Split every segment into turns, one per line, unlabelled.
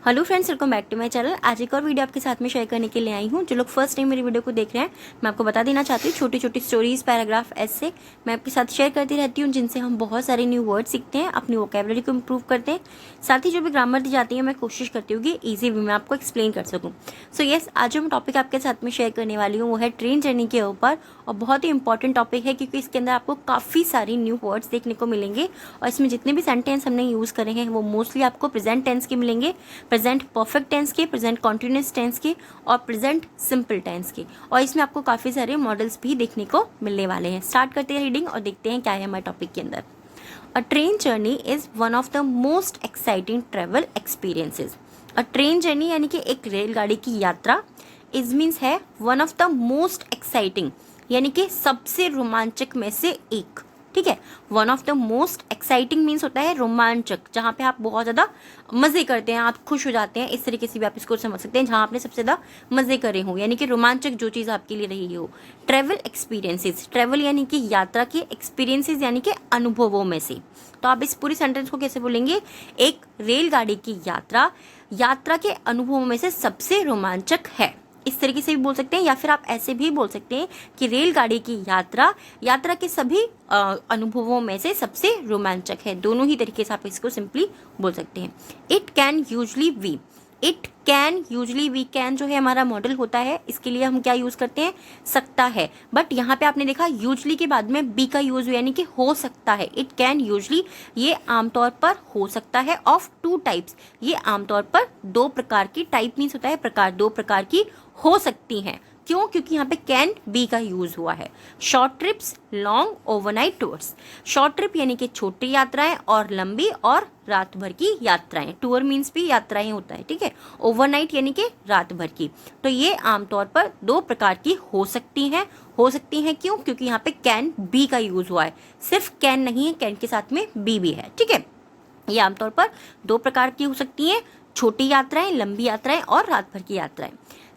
Hello friends, welcome back to my channel. आज एक और वीडियो आपके साथ में शेयर करने के लिए आई हूँ। जो लोग फर्स्ट टाइम मेरी वीडियो को देख रहे हैं, मैं आपको बता देना चाहती हूँ, छोटी छोटी स्टोरीज, पैराग्राफ, ऐसे मैं आपके साथ शेयर करती रहती हूँ, जिनसे हम बहुत सारे न्यू वर्ड सीखते हैं, अपनी वोकैबुलरी को इम्प्रूव करते हैं। साथ ही जो भी ग्रामर दी जाती है, मैं कोशिश करती हूँ कि ईजी वे में आपको एक्सप्लेन कर सकूँ। सो येस, आज जो मैं टॉपिक आपके साथ में शेयर करने वाली हूँ वो है ट्रेन जर्नी के ऊपर, और बहुत ही इंपॉर्टेंट टॉपिक है क्योंकि इसके अंदर आपको काफ़ी सारी न्यू वर्ड्स देखने को मिलेंगे। और इसमें जितने भी सेंटेंस हमने यूज़ करे हैं वो मोस्टली आपको प्रेजेंट टेंस के मिलेंगे, प्रेजेंट परफेक्ट टेंस के, प्रेजेंट कॉन्टिन्यूअस टेंस के और प्रेजेंट सिंपल टेंस के। और इसमें आपको काफ़ी सारे मॉडल्स भी देखने को मिलने वाले हैं। स्टार्ट करते हैं रीडिंग और देखते हैं क्या है हमारे टॉपिक के अंदर। अ train journey is one of the most exciting travel experiences. A train journey यानी कि एक रेलगाड़ी की यात्रा, इज मीन्स है one of the most exciting यानी कि सबसे रोमांचक में से एक। ठीक है, one of the most exciting means होता है रोमांचक, जहाँ पे आप बहुत ज़्यादा मज़े करते हैं, आप खुश हो जाते हैं, इस तरीके से भी आप इसको समझ सकते हैं, जहाँ आपने सबसे ज़्यादा मज़े करे हो, यानी कि रोमांचक जो चीज़ आपके लिए रही हो। ट्रैवल एक्सपीरियंसेस, ट्रैवल यानी कि यात्रा के, एक्सपीरियंसेस यानी कि अनुभवों में से। तो आप इस पूरी सेंटेंस को कैसे बोलेंगे? एक रेलगाड़ी की यात्रा यात्रा के अनुभवों में से सबसे रोमांचक है, इस तरीके से भी बोल सकते हैं। या फिर आप ऐसे भी बोल सकते हैं कि रेलगाड़ी की यात्रा यात्रा के सभी अनुभवों में से सबसे रोमांचक है। दोनों ही तरीके से आप इसको सिंपली बोल सकते हैं। It can usually be, it can usually be, can जो है हमारा मॉडल होता है, इसके लिए हम क्या यूज़ करते हैं? सकता है। बट यहाँ पे आपने देखा यूजली के बाद में बी का यूज हुआ, यानी कि हो सकता है। इट कैन यूजली, ये आमतौर पर हो सकता है। ऑफ टू टाइप्स, ये आमतौर पर दो प्रकार की, टाइप मीन्स होता है प्रकार, दो प्रकार की हो सकती हैं। क्यों? क्योंकि यहाँ पे कैन बी का यूज हुआ है। Short trips, long overnight tours. Short trip यानी कि छोटी यात्राएं, और लंबी और रात भर की यात्राएं। टूर मीन्स भी यात्राएं होता है, ठीक है। ओवरनाइट यानी कि रात भर की। तो ये आमतौर पर दो प्रकार की हो सकती हैं। हो सकती हैं क्यों? क्योंकि यहाँ पे कैन बी का यूज हुआ है। सिर्फ कैन नहीं है, कैन के साथ में बी भी है, ठीक है। ये आमतौर पर दो प्रकार की हो सकती हैं, छोटी यात्राएं, लंबी यात्राएं और रात भर की यात्राएं।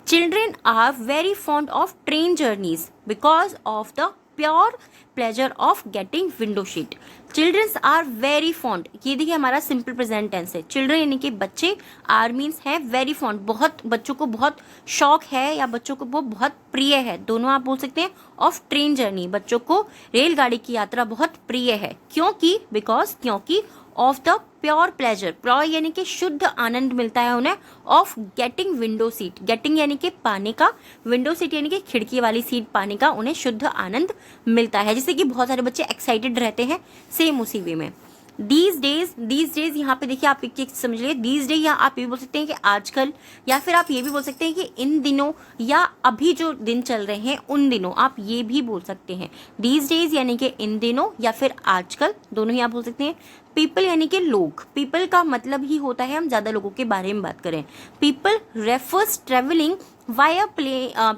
Children are very fond of train journeys because of the pure pleasure of getting window seat. Children are very fond, ये देखिए हमारा सिंपल प्रेजेंट टेंस है। चिल्ड्रन यानी कि बच्चे, आर मीन्स है वेरी फॉन्ड, बहुत, बच्चों को बहुत शौक है या बच्चों को वो बहुत प्रिय है, दोनों आप बोल सकते हैं। ऑफ ट्रेन जर्नी, बच्चों को रेलगाड़ी की यात्रा बहुत प्रिय है। क्योंकि, बिकॉज, क्योंकि, of the pure pleasure, pure यानी कि शुद्ध आनंद मिलता है उन्हें। Of getting window seat, getting यानी कि पाने का, विंडो सीट यानी कि खिड़की वाली सीट पाने का उन्हें शुद्ध आनंद मिलता है। जैसे कि बहुत सारे बच्चे एक्साइटेड रहते हैं, सेम उसी वे में। दीज डेज यहाँ पे देखिए, आप एक चीज समझ लीजिए, दीज डे, या आप ये भी बोल सकते हैं कि आजकल, या फिर आप ये भी बोल सकते हैं कि इन दिनों, या अभी जो दिन चल रहे हैं उन दिनों, आप ये भी बोल सकते हैं। दीज डेज यानी कि इन दिनों, या फिर आजकल, दोनों ही आप बोल सकते हैं। पीपल यानी कि लोग, पीपल का मतलब ही होता है हम ज्यादा लोगों के बारे में बात करें। People refers travelling via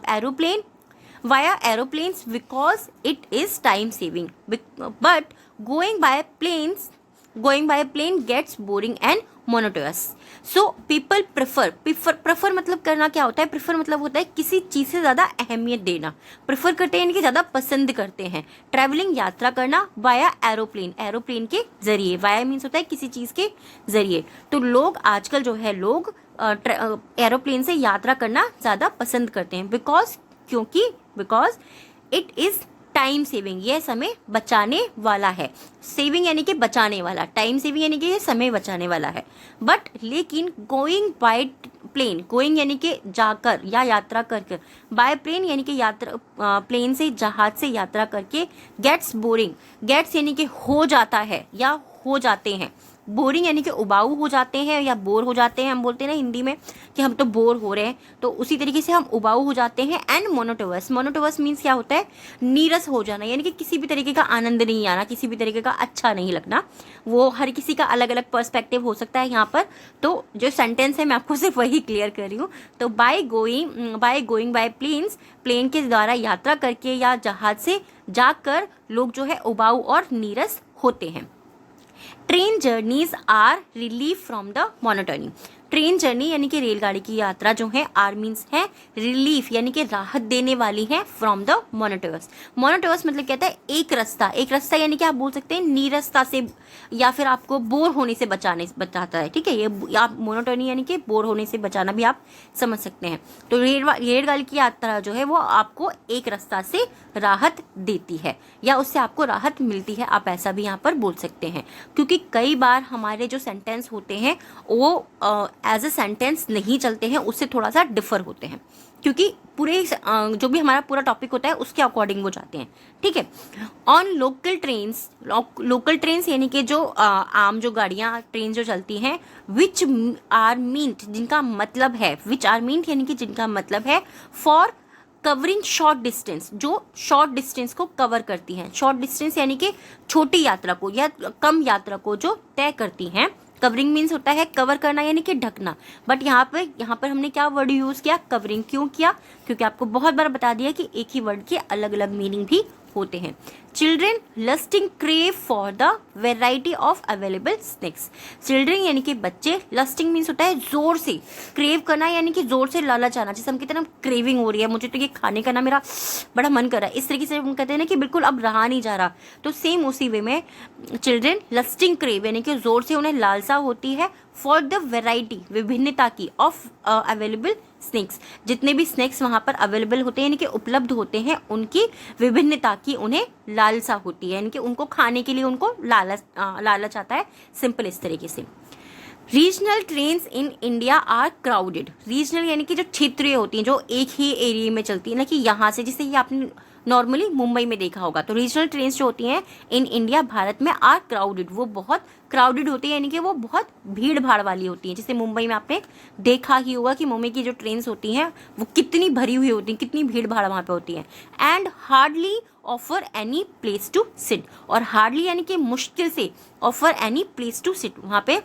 aeroplane, via aeroplanes because it is time saving, but going by plane gets boring and monotonous. So people prefer मतलब करना क्या होता है? prefer मतलब होता है किसी चीज़ से ज़्यादा अहमियत देना। prefer करते हैं यानी कि ज़्यादा पसंद करते हैं। traveling यात्रा करना via एरोप्लेन के जरिए, via मीन्स होता है किसी चीज़ के जरिए। तो लोग आजकल जो है, लोग एरोप्लेन से यात्रा करना ज़्यादा पसंद करते हैं। Because it is time saving, यह समय बचाने वाला है। सेविंग यानी कि बचाने वाला, टाइम सेविंग यानी कि ये समय बचाने वाला है। बट लेकिन गोइंग बाय प्लेन, गोइंग यानी कि जाकर या यात्रा करके, बाय प्लेन यानी कि यात्रा, प्लेन से, जहाज से यात्रा करके, गेट्स बोरिंग, गेट्स यानी कि हो जाता है या हो जाते हैं, बोरिंग यानी कि उबाऊ हो जाते हैं या बोर हो जाते हैं। हम बोलते हैं ना हिंदी में कि हम तो बोर हो रहे हैं, तो उसी तरीके से हम उबाऊ हो जाते हैं। एंड मोनोटोनस, मोनोटोनस मीन्स क्या होता है? नीरस हो जाना, यानी कि किसी भी तरीके का आनंद नहीं आना, किसी भी तरीके का अच्छा नहीं लगना। वो हर किसी का अलग अलग पर्सपेक्टिव हो सकता है यहाँ पर। तो जो सेंटेंस है मैं आपको सिर्फ वही क्लियर कर रही हूँ। तो by going by planes, plane के द्वारा यात्रा करके या जहाज से जाकर लोग जो है उबाऊ और नीरस होते हैं। Train journeys are relief from the monotony. Train journey यानी कि रेलगाड़ी की यात्रा जो है, आर मीन्स है रिलीफ यानी कि राहत देने वाली है फ्रॉम द मोनोटोनस। मोनोटोनस मतलब कहता है एक रास्ता, एक रास्ता यानी कि आप बोल सकते हैं नीरसता से या फिर आपको बोर होने से बचाता है। ठीक है, ये आप मोनोटोनी यानी कि बोर होने से बचाना भी आप समझ सकते हैं। तो रेलगाड़ी की यात्रा जो है वो आपको एक रास्ता से राहत देती है या उससे आपको राहत मिलती है, आप ऐसा भी यहाँ पर बोल सकते हैं। क्योंकि कई बार हमारे जो सेंटेंस होते हैं वो एज अ सेंटेंस नहीं चलते हैं, उससे थोड़ा सा डिफर होते हैं, क्योंकि पूरे जो भी हमारा पूरा टॉपिक होता है उसके अकॉर्डिंग वो जाते हैं। ठीक है, ऑन लोकल ट्रेन्स यानी कि जो आम जो गाड़ियाँ ट्रेन जो चलती हैं, विच आर मीन्ट जिनका मतलब है, विच आर मीन्ट यानी कि जिनका मतलब है फॉर कवरिंग शॉर्ट डिस्टेंस, जो शॉर्ट डिस्टेंस को कवर करती हैं। शॉर्ट डिस्टेंस यानी कि छोटी यात्रा को या कम यात्रा को जो तय करती हैं। कवरिंग मीन्स होता है कवर करना यानी कि ढकना, बट यहाँ पर हमने क्या वर्ड यूज़ किया, कवरिंग। क्यों किया? क्योंकि आपको बहुत बार बता दिया कि एक ही वर्ड के अलग अलग मीनिंग भी होते हैं। Children lusting crave for the variety of available snacks. Children यानी कि बच्चे, लस्टिंग मीन्स होता है जोर से, क्रेव करना यानी कि जोर से लालच आना, जैसे हम कहते हैं ना क्रेविंग हो रही है, मुझे तो ये खाने का ना मेरा बड़ा मन कर रहा है, इस तरीके से हम कहते हैं ना कि बिल्कुल अब रहा नहीं जा रहा। तो सेम उसी वे में चिल्ड्रेन लस्टिंग क्रेव यानी कि जोर से उन्हें लालसा होती है फॉर द वेराइटी विभिन्नता की ऑफ अवेलेबल स्नैक्स, जितने भी स्नैक्स वहाँ पर अवेलेबल होते हैं यानी कि उपलब्ध होते हैं, उनकी विभिन्नता की उन्हें लालसा होती है, यानी कि उनको खाने के लिए उनको लालच आता है, सिंपल इस तरीके से। Regional trains in India are crowded. Regional यानी कि जो क्षेत्रीय होती हैं, जो एक ही एरिया में चलती है ना, कि यहाँ से, जैसे ये आपने नॉर्मली मुंबई में देखा होगा, तो रीजनल ट्रेन्स जो होती हैं इन इंडिया भारत में आर क्राउडेड, वो बहुत क्राउडेड होती है यानी कि वो बहुत भीड़ भाड़ वाली होती हैं। जैसे मुंबई में आपने देखा ही होगा कि मुंबई की जो ट्रेन्स होती हैं वो कितनी भरी हुई होती हैं, कितनी भीड़ भाड़ वहाँ पे होती है। And hardly offer any place to sit, और हार्डली यानी कि मुश्किल से, offer any place to sit, वहाँ पे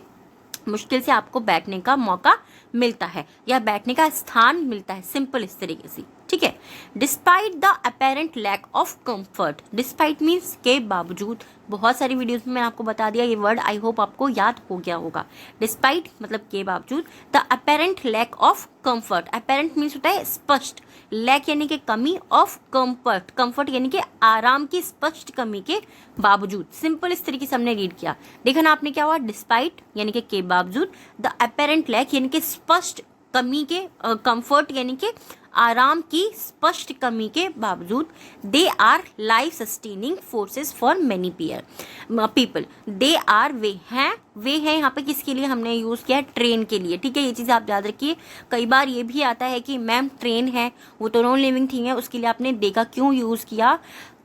मुश्किल से आपको बैठने का मौका मिलता है या बैठने का स्थान मिलता है, सिंपल इस तरीके से। ठीक है, despite the apparent lack of comfort. Despite means के बावजूद, बहुत सारी वीडियोस में मैंने आपको बता दिया ये वर्ड, आई होप आपको याद हो गया होगा। डिस्पाइट मतलब के बावजूद, the apparent lack of comfort, apparent means होता है स्पष्ट, लैक यानी कि कमी, ऑफ कंफर्ट, कंफर्ट यानी कि आराम की स्पष्ट कमी के बावजूद, सिंपल इस तरीके से हमने रीड किया। देखा ना आपने क्या हुआ, डिस्पाइट यानी कि के बावजूद, द अपेरेंट लैक यानी कि स्पष्ट कमी के, कंफर्ट यानी कि आराम की स्पष्ट कमी के बावजूद, they are life sustaining forces for many people. They are वे हैं यहाँ पे किसके लिए हमने यूज़ किया है, ट्रेन के लिए। ठीक है, ये चीज़ आप याद रखिए। कई बार ये भी आता है कि मैम ट्रेन है, वो तो नॉन लिविंग थिंग है, उसके लिए आपने देखा क्यों यूज़ किया,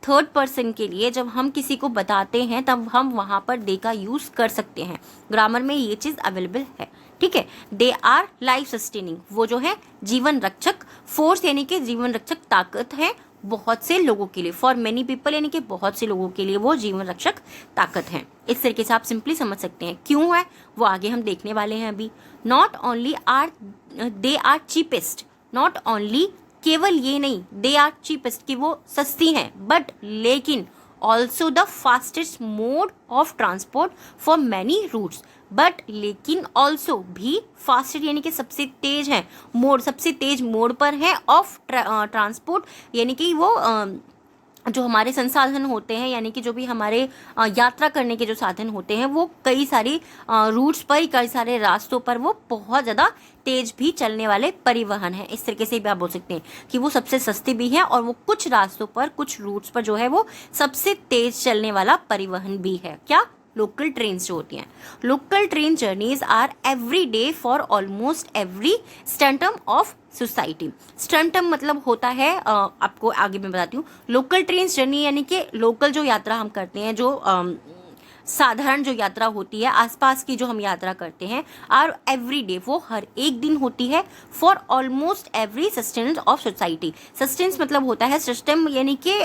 थर्ड पर्सन के लिए जब हम किसी को बताते हैं तब हम वहाँ पर दे का यूज़ कर सकते हैं, ग्रामर में ये चीज़ अवेलेबल है। ठीक है, दे आर लाइफ सस्टेनिंग, वो जो है जीवन रक्षक, फोर्स यानी कि जीवन रक्षक ताकत है बहुत से लोगों के लिए, फॉर मेनी पीपल यानी कि बहुत से लोगों के लिए वो जीवन रक्षक ताकत है। इस तरीके से आप सिंपली समझ सकते हैं। क्यों है वो आगे हम देखने वाले हैं अभी। Not only are they are cheapest, not only केवल ये नहीं, दे आर चीपेस्ट कि वो सस्ती हैं, बट लेकिन also the fastest mode of transport for many routes, but लेकिन ऑल्सो भी फास्टेस्ट यानी कि सबसे तेज है, मोड सबसे तेज मोड पर है, ऑफ ट्रांसपोर्ट यानी कि वो जो हमारे संसाधन होते हैं, यानी कि जो भी हमारे यात्रा करने के जो साधन होते हैं वो कई सारे रूट्स पर, कई सारे रास्तों पर वो बहुत ज़्यादा तेज भी चलने वाले परिवहन है। इस तरीके से भी आप बोल सकते हैं कि वो सबसे सस्ते भी हैं और वो कुछ रास्तों पर, कुछ रूट्स पर जो है वो सबसे तेज चलने वाला परिवहन भी है। क्या? लोकल ट्रेन जो होती हैं। Local train journeys are every day for almost every stratum of society. Stratum मतलब होता है, आपको आगे मैं बताती हूँ। लोकल ट्रेन जर्नी यानी कि लोकल जो यात्रा हम करते हैं, जो साधारण जो यात्रा होती है, आसपास की जो हम यात्रा करते हैं, आर एवरी डे, वो हर एक दिन होती है, for almost every sustains of society. Sustains मतलब होता है सिस्टम यानी कि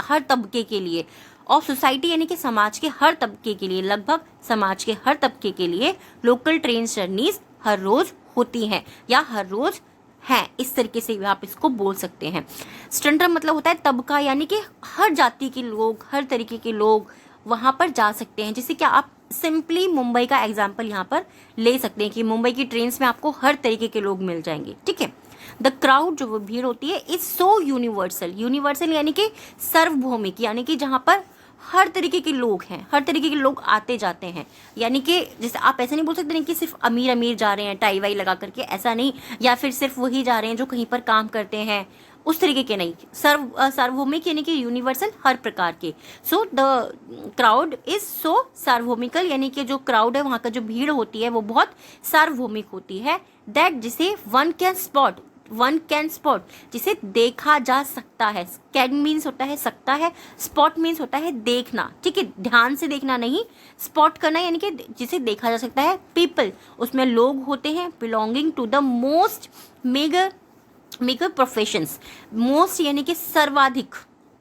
हर तबके के लिए, ऑफ सोसाइटी यानी कि समाज के हर तबके के लिए, लगभग समाज के हर तबके के लिए लोकल ट्रेन जर्नीज हर रोज होती हैं या हर रोज हैं। इस तरीके से आप इसको बोल सकते हैं। स्टेंटम मतलब होता है तबका, यानी कि हर जाति के लोग, हर तरीके के लोग वहाँ पर जा सकते हैं। जैसे क्या आप सिंपली मुंबई का एग्जाम्पल यहाँ पर ले सकते हैं कि मुंबई की ट्रेन्स में आपको हर तरीके के लोग मिल जाएंगे, ठीक है। द क्राउड, जो वो भीड़ होती है, इज सो यूनिवर्सल। यूनिवर्सल यानी कि सार्वभौमिक, यानी कि जहाँ पर हर तरीके के लोग हैं, हर तरीके के लोग आते जाते हैं। यानी कि जैसे आप ऐसा नहीं बोल सकते नहीं कि सिर्फ अमीर अमीर जा रहे हैं टाई वाई लगा करके, ऐसा नहीं, या फिर सिर्फ वही जा रहे हैं जो कहीं पर काम करते हैं, उस तरीके के नहीं। सार्वभौमिक यानी कि यूनिवर्सल, हर प्रकार के। So the crowd is so सार्वभौमिकल, यानी कि जो क्राउड है, वहाँ का जो भीड़ होती है वो बहुत सार्वभौमिक होती है। दैट, जिसे वन कैन स्पॉट, जिसे देखा जा सकता है। कैन मीन्स होता है सकता है, स्पॉट मीन्स होता है देखना, ठीक है, ध्यान से देखना नहीं, स्पॉट करना यानी कि जिसे देखा जा सकता है। पीपल, उसमें लोग होते हैं, belonging to the most major professions. Most यानी कि सर्वाधिक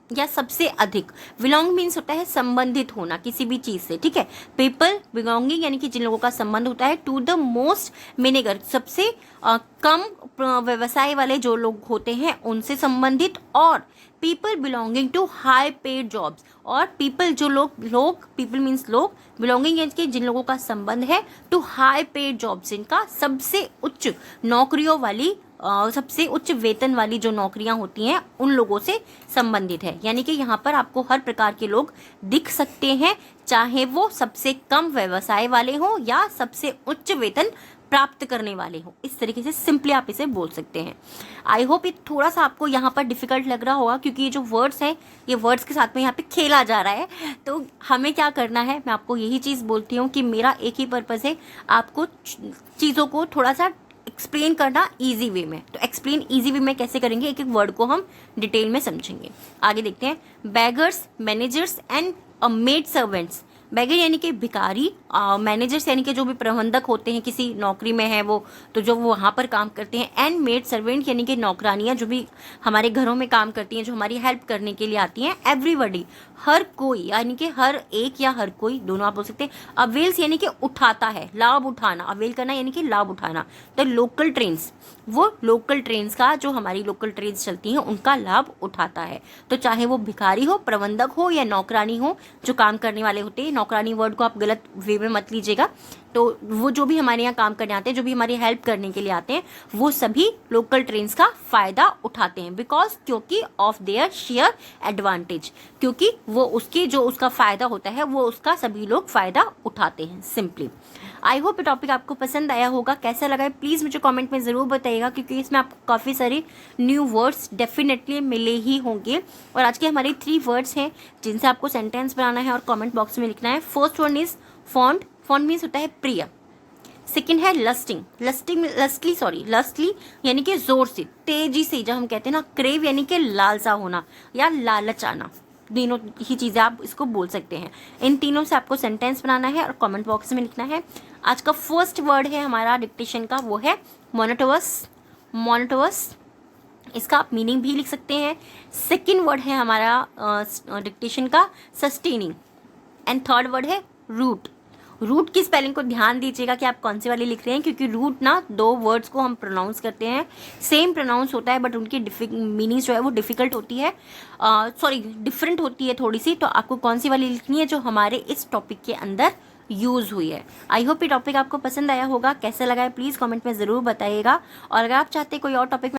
या सबसे अधिक। बिलोंग मीन्स होता है संबंधित होना किसी भी चीज से, ठीक है। पीपल, बिलोंगिंग यानी कि जिन लोगों का संबंध होता है, टू द मोस्ट मेनेगर, सबसे कम व्यवसाय वाले जो लोग होते हैं उनसे संबंधित। और people belonging to high paid jobs, और पीपल जो लोग पीपल मीन्स लोग, बिलोंगिंग यानी कि जिन लोगों का संबंध है टू हाई पेड जॉब्स, जिनका सबसे उच्च नौकरियों वाली सबसे उच्च वेतन वाली जो नौकरियां होती हैं उन लोगों से संबंधित है। यानी कि यहाँ पर आपको हर प्रकार के लोग दिख सकते हैं, चाहे वो सबसे कम व्यवसाय वाले हों या सबसे उच्च वेतन प्राप्त करने वाले हो। इस तरीके से सिंपली आप इसे बोल सकते हैं। आई होप ये थोड़ा सा आपको यहाँ पर डिफिकल्ट लग रहा होगा, क्योंकि ये जो वर्ड्स हैं ये वर्ड्स के साथ में यहाँ पे खेला जा रहा है। तो हमें क्या करना है, मैं आपको यही चीज़ बोलती हूँ कि मेरा एक ही पर्पज़ है, आपको चीज़ों को थोड़ा सा एक्सप्लेन करना इजी वे में। तो एक्सप्लेन इजी वे में कैसे करेंगे, एक एक वर्ड को हम डिटेल में समझेंगे। आगे देखते हैं। Beggars, managers and maid servants. Beggar यानी कि भिखारी, मैनेजर्स यानी कि जो भी प्रबंधक होते हैं, किसी नौकरी में है वो, तो जो वो वहाँ पर काम करते हैं। एंड मेड सर्वेंट यानी कि नौकरानियाँ जो भी हमारे घरों में काम करती हैं, जो हमारी हेल्प करने के लिए आती हैं। एवरीबडी, हर कोई, यानी कि हर एक या हर कोई, दोनों आप बोल सकते हैं। अवेल्स यानी कि उठाता है, लाभ उठाना, अवेल करना यानी कि लाभ उठाना। द लोकल ट्रेन्स, वो लोकल ट्रेन्स का, जो हमारी लोकल ट्रेन्स चलती हैं उनका लाभ उठाता है। तो चाहे वो भिखारी हो, प्रबंधक हो या नौकरानी हो, जो काम करने वाले होते हैं। नौकरानी वर्ड को आप गलत वे में मत लीजिएगा। तो वो जो भी हमारे यहाँ काम करने आते हैं, जो भी हमारी हेल्प करने के लिए आते हैं, वो सभी लोकल ट्रेन्स का फायदा उठाते हैं। बिकॉज, क्योंकि ऑफ देयर शेयर एडवांटेज, क्योंकि वो उसकी जो उसका फायदा होता है वो उसका सभी लोग फायदा उठाते हैं, सिंपली। आई होप ये टॉपिक आपको पसंद आया होगा। कैसा लगा है प्लीज़ मुझे कमेंट में ज़रूर बताइएगा, क्योंकि इसमें आपको काफ़ी सारे न्यू वर्ड्स डेफिनेटली मिले ही होंगे। और आज के हमारे 3 वर्ड्स हैं जिनसे आपको सेंटेंस बनाना है और कमेंट बॉक्स में लिखना है। First one is fond. Fond means होता है प्रिय। सेकेंड है लस्टिंग। लस्टली यानी कि जोर से, तेजी से, जब हम कहते हैं ना। क्रेव यानी कि लालसा होना या लालच आना। तीनों ही चीज़ें आप इसको बोल सकते हैं। इन तीनों से आपको सेंटेंस बनाना है और कमेंट बॉक्स में लिखना है। आज का फर्स्ट वर्ड है हमारा डिक्टेशन का, वो है मोनोटोवस। मोनोटोवस, इसका आप मीनिंग भी लिख सकते हैं। सेकेंड वर्ड है हमारा डिक्टेशन का सस्टेनिंग। एंड थर्ड वर्ड है रूट। रूट की स्पेलिंग को ध्यान दीजिएगा कि आप कौन सी वाली लिख रहे हैं, क्योंकि रूट ना 2 वर्ड्स को हम प्रोनाउंस करते हैं, सेम प्रोनाउंस होता है बट उनकी मीनिंग जो है वो डिफिकल्ट होती है, डिफरेंट होती है थोड़ी सी। तो आपको कौन सी वाली लिखनी है जो हमारे इस टॉपिक के अंदर यूज़ हुई है। आई होप ये टॉपिक आपको पसंद आया होगा। कैसा लगा है प्लीज़ कमेंट में ज़रूर बताइएगा। और अगर आप चाहते कोई और टॉपिक